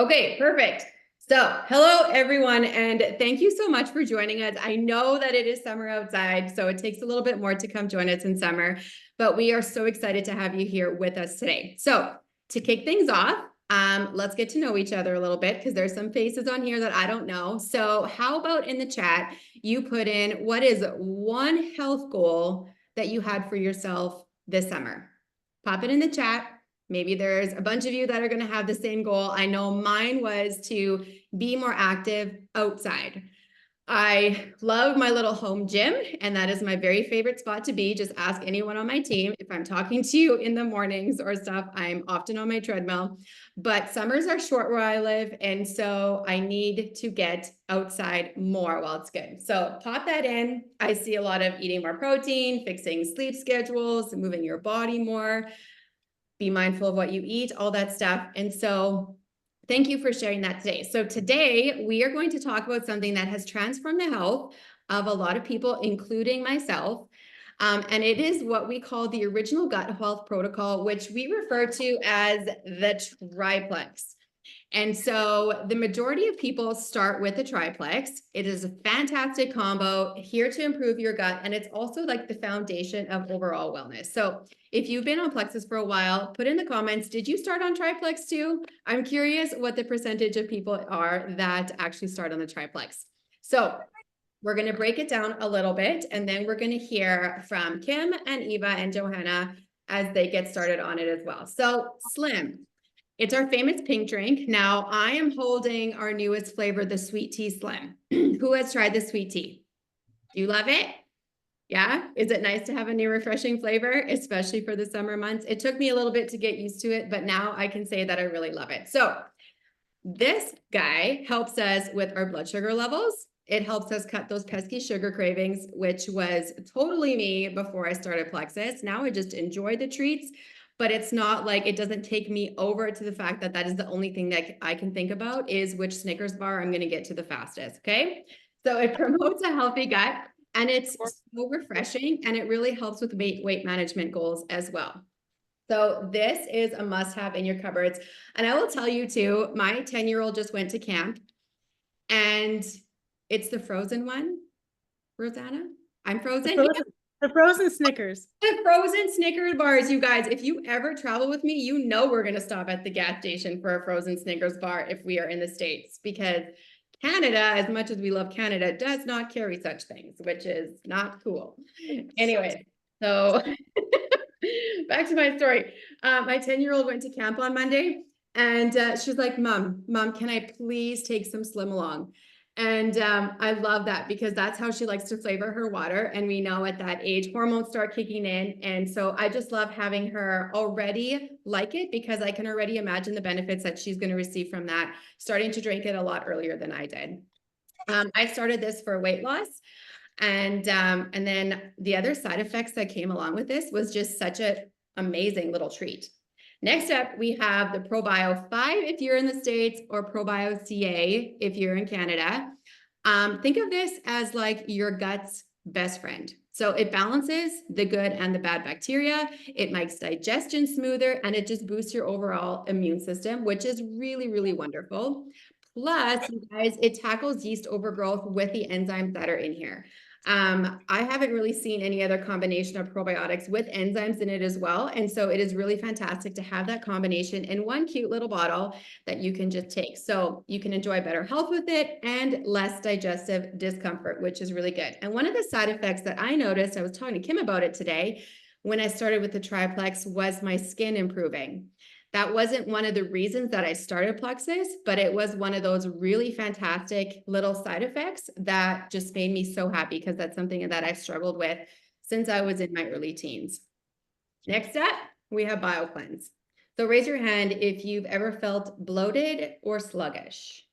Okay, perfect. So, hello everyone, and thank you so much for joining us. I know that it is summer outside, so it takes a little bit more to come join us in summer, but we are so excited to have you here with us today. So, to kick things off, let's get to know each other a little bit because there's some faces on here that I don't know. So, how about in the chat, you put in what is one health goal that you had for yourself this summer? Pop it in the chat. Maybe there's a bunch of you that are going to have the same goal. I know mine was to be more active outside. I love my little home gym, and that is my very favorite spot to be. Just ask anyone on my team. If I'm talking to you in the mornings or stuff, I'm often on my treadmill. But summers are short where I live, and so I need to get outside more while it's good. So pop that in. I see a lot of eating more protein, fixing sleep schedules, moving your body more. Be mindful of what you eat, all that stuff. And so thank you for sharing that today. So today we are going to talk about something that has transformed the health of a lot of people, including myself. And it is what we call the original gut health protocol, which we refer to as the triplex. And so the majority of people start with the triplex. It is a fantastic combo here to improve your gut. And it's also like the foundation of overall wellness. So if you've been on Plexus for a while, put in the comments, did you start on triplex too? I'm curious what the percentage of people are that actually start on the triplex. So we're going to break it down a little bit, and then we're going to hear from Kim and Eva and Johanna as they get started on it as well. So Slim. It's our famous pink drink. Now I am holding our newest flavor, the sweet tea Slim. Who has tried the sweet tea? Do you love it? Yeah. Is it nice to have a new refreshing flavor, especially for the summer months? It took me a little bit to get used to it, but now I can say that I really love it. So this guy helps us with our blood sugar levels. It helps us cut those pesky sugar cravings, which was totally me before I started Plexus. Now I just enjoy the treats, but it's not like it doesn't take me over to the fact that that is the only thing that I can think about is which Snickers bar I'm going to get to the fastest. Okay. So it promotes a healthy gut, and it's so refreshing, and it really helps with weight management goals as well. So this is a must-have in your cupboards. And I will tell you too, my 10-year-old just went to camp, and it's the frozen one. Rosanna, I'm frozen. The frozen Snickers. The frozen Snickers bars, you guys. If you ever travel with me, you know we're going to stop at the gas station for a frozen Snickers bar if we are in the States, because Canada, as much as we love Canada, does not carry such things, which is not cool. Anyway, so back to my story. My 10-year-old went to camp on Monday, and she was like, Mom, can I please take some Slim along? And I love that because that's how she likes to flavor her water. And we know at that age, hormones start kicking in. And so I just love having her already like it because I can already imagine the benefits that she's going to receive from that, starting to drink it a lot earlier than I did. I started this for weight loss. And then the other side effects that came along with this was just such an amazing little treat. Next up, we have the ProBio 5 if you're in the States, or ProBio CA if you're in Canada. Think of this as like your gut's best friend. So it balances the good and the bad bacteria. It makes digestion smoother, and it just boosts your overall immune system, which is really, really wonderful. Plus, you guys, it tackles yeast overgrowth with the enzymes that are in here. I haven't really seen any other combination of probiotics with enzymes in it as well. And so it is really fantastic to have that combination in one cute little bottle that you can just take. So you can enjoy better health with it and less digestive discomfort, which is really good. And one of the side effects that I noticed, I was talking to Kim about it today, when I started with the triplex, was my skin improving. That wasn't one of the reasons that I started Plexus, but it was one of those really fantastic little side effects that just made me so happy because that's something that I've struggled with since I was in my early teens. Next up, we have BioCleanse. So raise your hand if you've ever felt bloated or sluggish.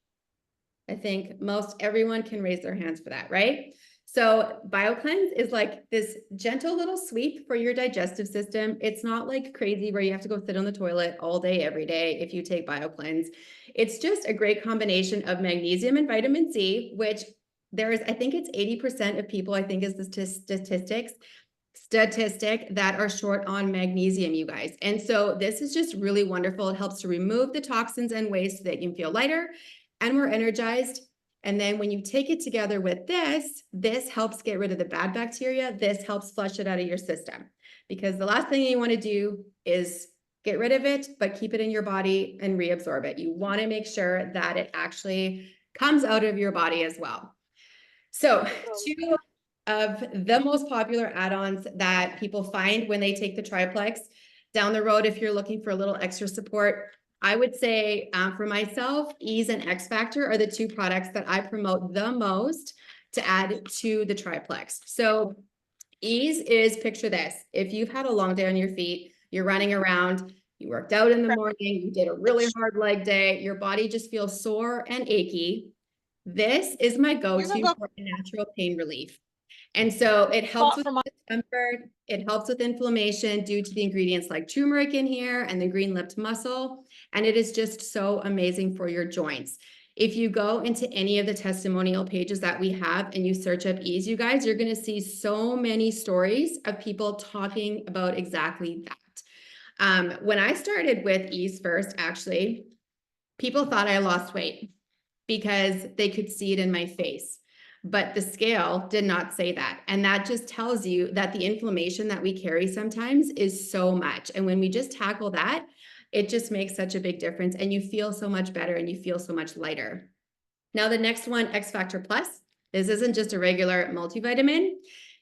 I think most everyone can raise their hands for that, right? So BioCleanse is like this gentle little sweep for your digestive system. It's not like crazy where you have to go sit on the toilet all day, every day if you take BioCleanse. It's just a great combination of magnesium and vitamin C, which I think it's 80% of people, I think is the statistics, statistic that are short on magnesium, you guys. And so this is just really wonderful. It helps to remove the toxins and waste so that you can feel lighter and more energized. And then when you take it together with this helps get rid of the bad bacteria. This helps flush it out of your system, because the last thing you want to do is get rid of it, but keep it in your body and reabsorb it. You want to make sure that it actually comes out of your body as well. So two of the most popular add-ons that people find when they take the triplex down the road, if you're looking for a little extra support, I would say for myself, Ease and X Factor are the two products that I promote the most to add to the triplex. So Ease is, picture this: if you've had a long day on your feet, you're running around, you worked out in the morning, you did a really hard leg day, your body just feels sore and achy. This is my go-to for natural pain relief. And so it helps with discomfort, it helps with inflammation due to the ingredients like turmeric in here and the green-lipped mussel. And it is just so amazing for your joints. If you go into any of the testimonial pages that we have and you search up Ease, you guys, you're going to see so many stories of people talking about exactly that. When I started with Ease first, actually, people thought I lost weight because they could see it in my face. But the scale did not say that. And that just tells you that the inflammation that we carry sometimes is so much. And when we just tackle that, it just makes such a big difference. And you feel so much better and you feel so much lighter. Now, the next one, X Factor Plus. This isn't just a regular multivitamin.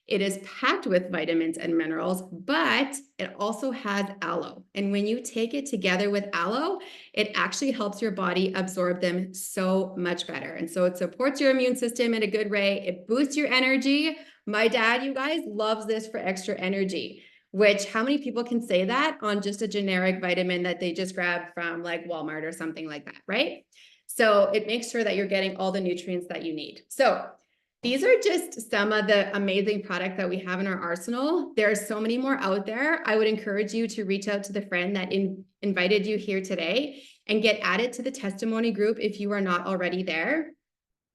It is packed with vitamins and minerals, but it also has aloe. And when you take it together with aloe, it actually helps your body absorb them so much better. And so it supports your immune system in a good way. It boosts your energy. My dad, you guys, loves this for extra energy, which how many people can say that on just a generic vitamin that they just grabbed from like Walmart or something like that, right? So it makes sure that you're getting all the nutrients that you need. So these are just some of the amazing products that we have in our arsenal. There are so many more out there. I would encourage you to reach out to the friend that invited you here today and get added to the testimony group if you are not already there.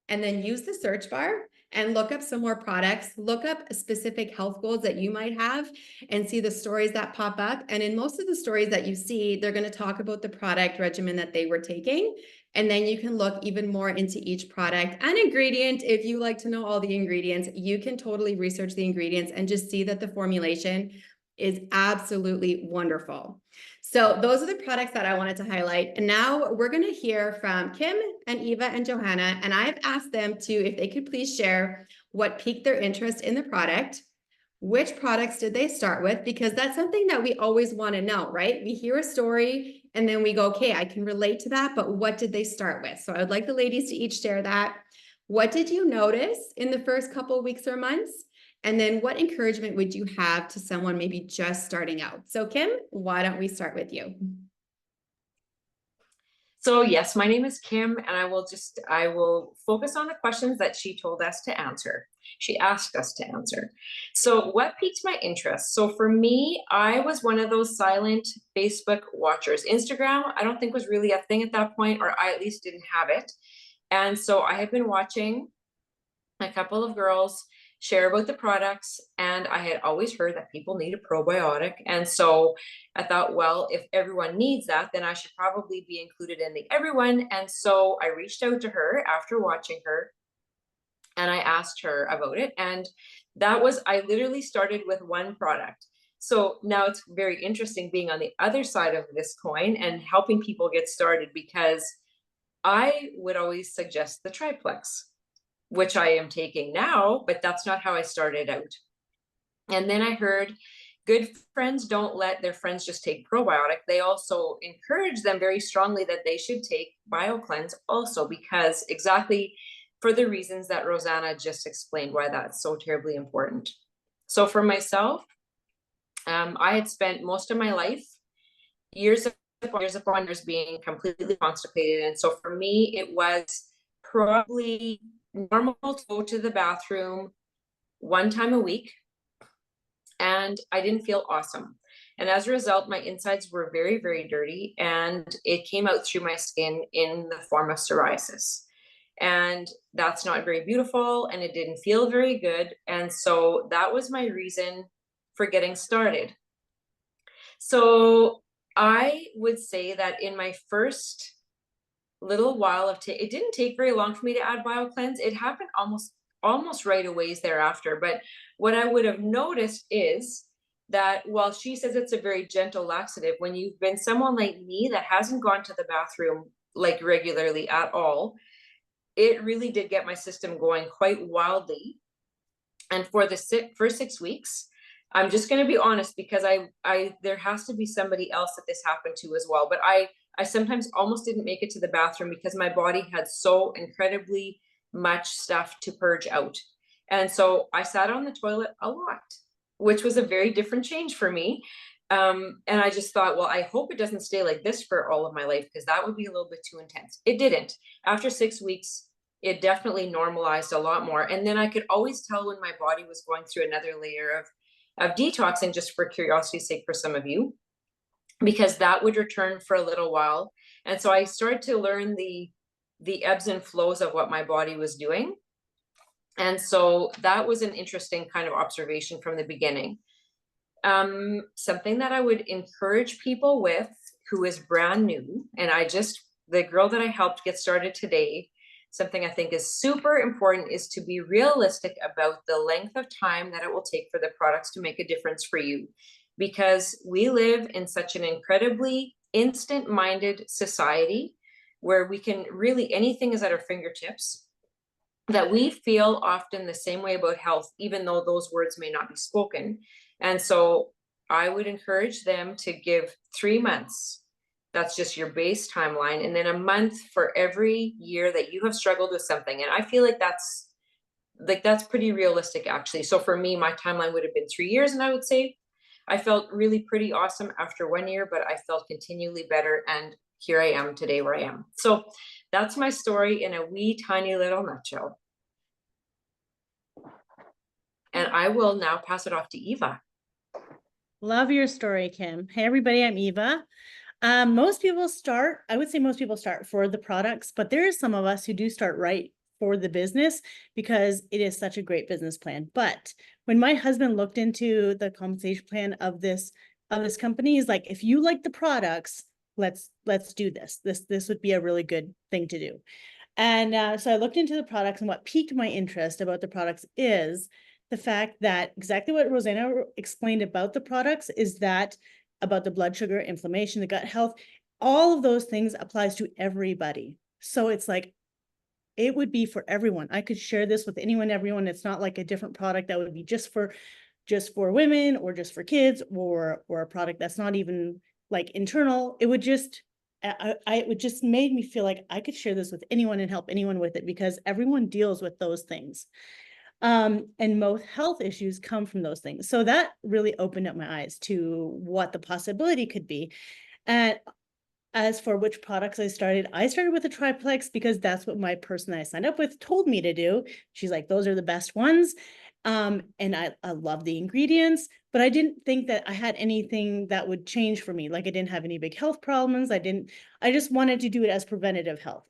And then use the search bar and look up some more products, look up specific health goals that you might have and see the stories that pop up. And in most of the stories that you see, they're going to talk about the product regimen that they were taking. And then you can look even more into each product and ingredient. If you like to know all the ingredients, you can totally research the ingredients and just see that the formulation is absolutely wonderful. So those are the products that I wanted to highlight. And now we're going to hear from Kim and Eva and Johanna. And I've asked them to, if they could please share what piqued their interest in the product. Which products did they start with? Because that's something that we always want to know, right? We hear a story and then we go, okay, I can relate to that, but what did they start with? So I would like the ladies to each share that. What did you notice in the first couple of weeks or months? And then what encouragement would you have to someone maybe just starting out? So Kim, why don't we start with you? So yes, my name is Kim, and I will focus on the questions that she told us to answer. She asked us to answer. So what piqued my interest? So for me, I was one of those silent Facebook watchers. Instagram, I don't think was really a thing at that point, or I at least didn't have it. And so I had been watching a couple of girls share about the products, and I had always heard that people need a probiotic. And so I thought, well, if everyone needs that, then I should probably be included in the everyone. And so I reached out to her after watching her and I asked her about it. And I literally started with one product. So now it's very interesting being on the other side of this coin and helping people get started, because I would always suggest the triplex, which I am taking now, but that's not how I started out. And then I heard good friends don't let their friends just take probiotic. They also encourage them very strongly that they should take BioCleanse also, because exactly for the reasons that Rosanna just explained why that's so terribly important. So for myself, I had spent most of my life, years upon years, being completely constipated. And so for me, it was probably normal to go to the bathroom one time a week, and I didn't feel awesome. And as a result, my insides were very, very dirty, and it came out through my skin in the form of psoriasis. And that's not very beautiful, and it didn't feel very good. And so that was my reason for getting started. So I would say that in my first little while of it didn't take very long for me to add BioCleanse. It happened almost right away thereafter. But what I would have noticed is that while she says it's a very gentle laxative, when you've been someone like me that hasn't gone to the bathroom like regularly at all, it really did get my system going quite wildly. And for the first 6 weeks, I'm just going to be honest, because I there has to be somebody else that this happened to as well. But I sometimes almost didn't make it to the bathroom because my body had so incredibly much stuff to purge out. And so I sat on the toilet a lot, which was a very different change for me. And I just thought, well, I hope it doesn't stay like this for all of my life, because that would be a little bit too intense. It didn't. After 6 weeks, it definitely normalized a lot more. And then I could always tell when my body was going through another layer of detoxing, just for curiosity's sake for some of you, because that would return for a little while. And so I started to learn the ebbs and flows of what my body was doing. And so that was an interesting kind of observation from the beginning. Something that I would encourage people with who is brand new, and the girl that I helped get started today, something I think is super important is to be realistic about the length of time that it will take for the products to make a difference for you. Because we live in such an incredibly instant-minded society where we can really, anything is at our fingertips, that we feel often the same way about health, even though those words may not be spoken. And so I would encourage them to give 3 months. That's just your base timeline. And then a month for every year that you have struggled with something. And I feel like that's pretty realistic, actually. So for me, my timeline would have been 3 years. And I would say I felt really pretty awesome after 1 year, but I felt continually better. And here I am today where I am. So that's my story in a wee tiny little nutshell. And I will now pass it off to Eva. Love your story, Kim. Hey, everybody, I'm Eva. I would say most people start for the products, but there are some of us who do start right for the business because it is such a great business plan. But when my husband looked into the compensation plan of this company, he's like, if you like the products, let's do this. This would be a really good thing to do. And so I looked into the products, and what piqued my interest about the products is the fact that exactly what Rosanna explained about the products is that about the blood sugar, inflammation, the gut health, all of those things applies to everybody. So it's like, it would be for everyone. I could share this with anyone, everyone. It's not like a different product that would be just for women or just for kids or a product that's not even like internal. It would just, it would just made me feel like I could share this with anyone and help anyone with it because everyone deals with those things. And most health issues come from those things. So that really opened up my eyes to what the possibility could be. And as for which products I started with a triplex because that's what my person that I signed up with told me to do. She's like, those are the best ones. And I love the ingredients, but I didn't think that I had anything that would change for me. Like I didn't have any big health problems. I just wanted to do it as preventative health.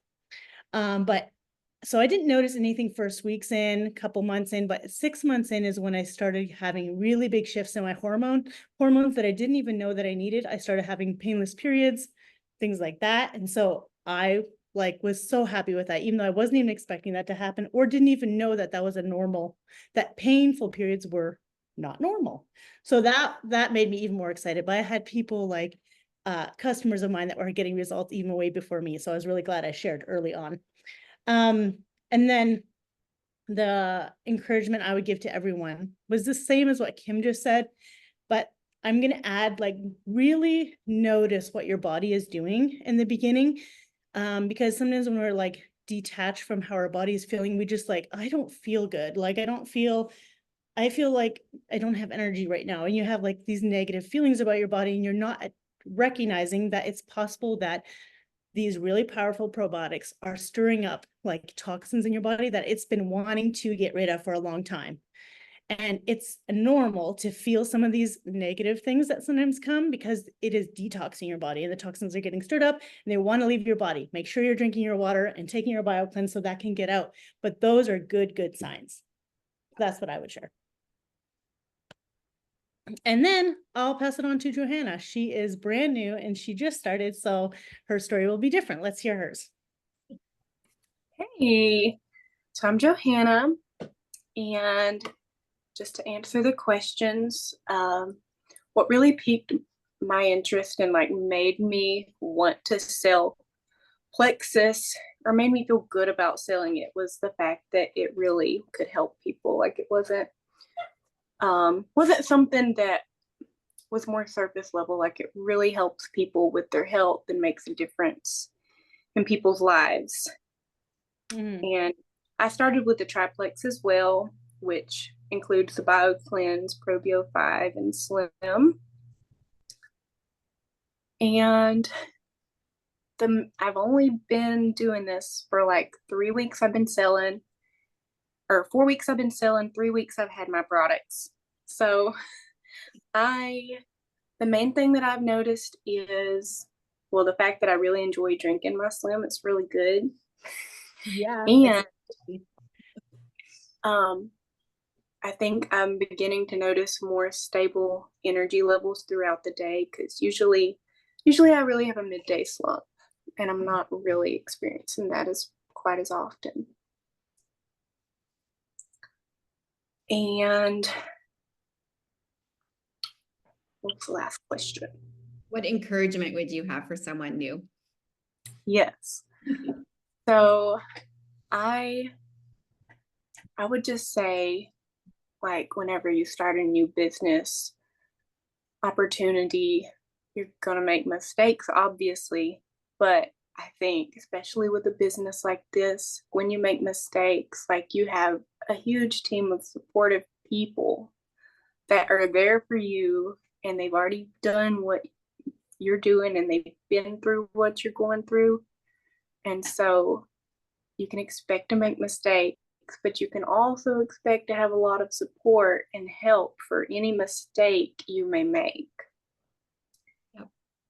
So I didn't notice anything first weeks in, couple months in, but 6 months in is when I started having really big shifts in my hormones that I didn't even know that I needed. I started having painless periods, things like that. And so I was so happy with that, even though I wasn't even expecting that to happen or didn't even know that that was that painful periods were not normal. So that made me even more excited. But I had people like customers of mine that were getting results even way before me. So I was really glad I shared early on. And then the encouragement I would give to everyone was the same as what Kim just said, but I'm going to add really notice what your body is doing in the beginning. Because sometimes when we're detached from how our body is feeling, we just I don't feel good. I feel like I don't have energy right now. And you have these negative feelings about your body and you're not recognizing that it's possible that these really powerful probiotics are stirring up toxins in your body that it's been wanting to get rid of for a long time. And it's normal to feel some of these negative things that sometimes come because it is detoxing your body and the toxins are getting stirred up and they want to leave your body. Make sure you're drinking your water and taking your BioCleanse so that can get out. But those are good signs. That's what I would share. And then I'll pass it on to Johanna. She is brand new and she just started, so her story will be different. Let's hear hers. Hey, so I'm Johanna, and just to answer the questions, what really piqued my interest and like made me want to sell Plexus or made me feel good about selling it was the fact that it really could help people. Like it wasn't something that was more surface level. Like it really helps people with their health and makes a difference in people's lives. And I started with the triplex as well, which includes the BioCleanse, Probio 5, and Slim. And I've only been doing this for like 3 weeks. I've been selling, or 4 weeks I've been selling, 3 weeks I've had my products. So the main thing that I've noticed is, well, the fact that I really enjoy drinking my Slim. It's really good. Yeah. And I think I'm beginning to notice more stable energy levels throughout the day, because usually I really have a midday slump and I'm not really experiencing that quite as often. And what's the last question? What encouragement would you have for someone new? Yes. So I would just say, like, whenever you start a new business opportunity, you're going to make mistakes, obviously. But I think, especially with a business like this, when you make mistakes, like you have a huge team of supportive people that are there for you, and they've already done what you're doing and they've been through what you're going through. And so you can expect to make mistakes, but you can also expect to have a lot of support and help for any mistake you may make. Yep.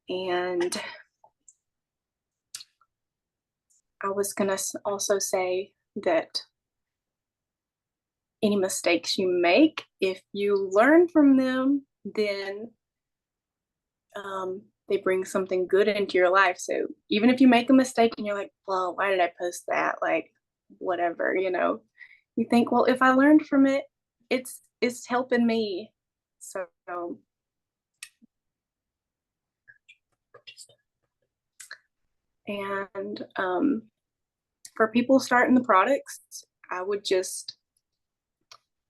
And I was going to also say that any mistakes you make, if you learn from them, then they bring something good into your life. So even if you make a mistake and you're like, well, why did I post that? Like, whatever, you think, well, if I learned from it, it's helping me. So and for people starting the products, I would just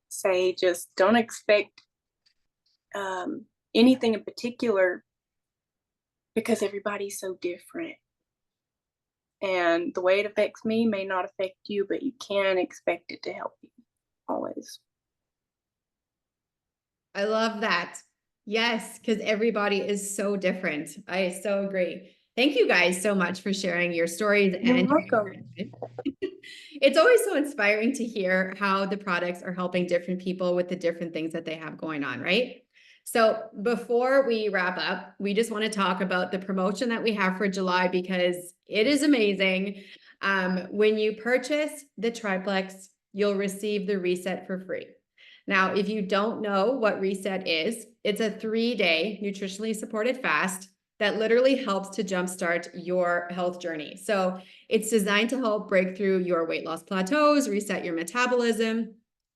say, just don't expect anything in particular, because everybody's so different. And the way it affects me may not affect you, but you can expect it to help you always. I love that. Yes, because everybody is so different. I so agree. Thank you guys so much for sharing your stories. You're welcome. It's always so inspiring to hear how the products are helping different people with the different things that they have going on, right? So before we wrap up, we just want to talk about the promotion that we have for July, because it is amazing. When you purchase the triplex, you'll receive the reset for free. Now, if you don't know what reset is, it's a 3-day nutritionally supported fast that literally helps to jumpstart your health journey. So it's designed to help break through your weight loss plateaus, reset your metabolism,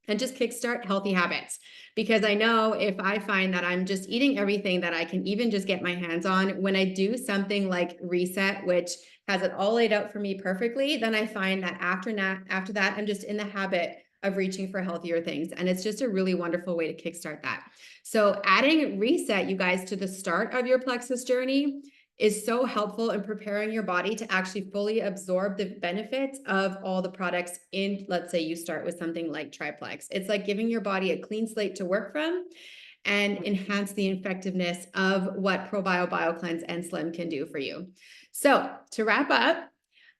and just kickstart healthy habits. Because I know if I find that I'm just eating everything that I can even just get my hands on, when I do something like reset, which has it all laid out for me perfectly, then I find that after that, I'm just in the habit of reaching for healthier things. And it's just a really wonderful way to kickstart that. So adding reset, you guys, to the start of your Plexus journey is so helpful in preparing your body to actually fully absorb the benefits of all the products in, let's say you start with something like triplex. It's like giving your body a clean slate to work from and enhance the effectiveness of what ProBio, BioCleanse, and Slim can do for you. So to wrap up,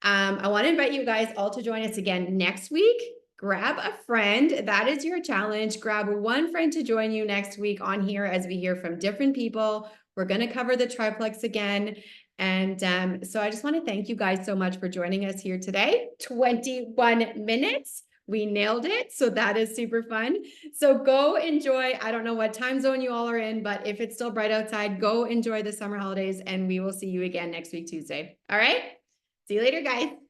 I want to invite you guys all to join us again next week. Grab a friend. That is your challenge. Grab one friend to join you next week on here as we hear from different people. We're going to cover the triplex again. And so I just want to thank you guys so much for joining us here today. 21 minutes. We nailed it. So that is super fun. So go enjoy. I don't know what time zone you all are in, but if it's still bright outside, go enjoy the summer holidays and we will see you again next week, Tuesday. All right. See you later, guys.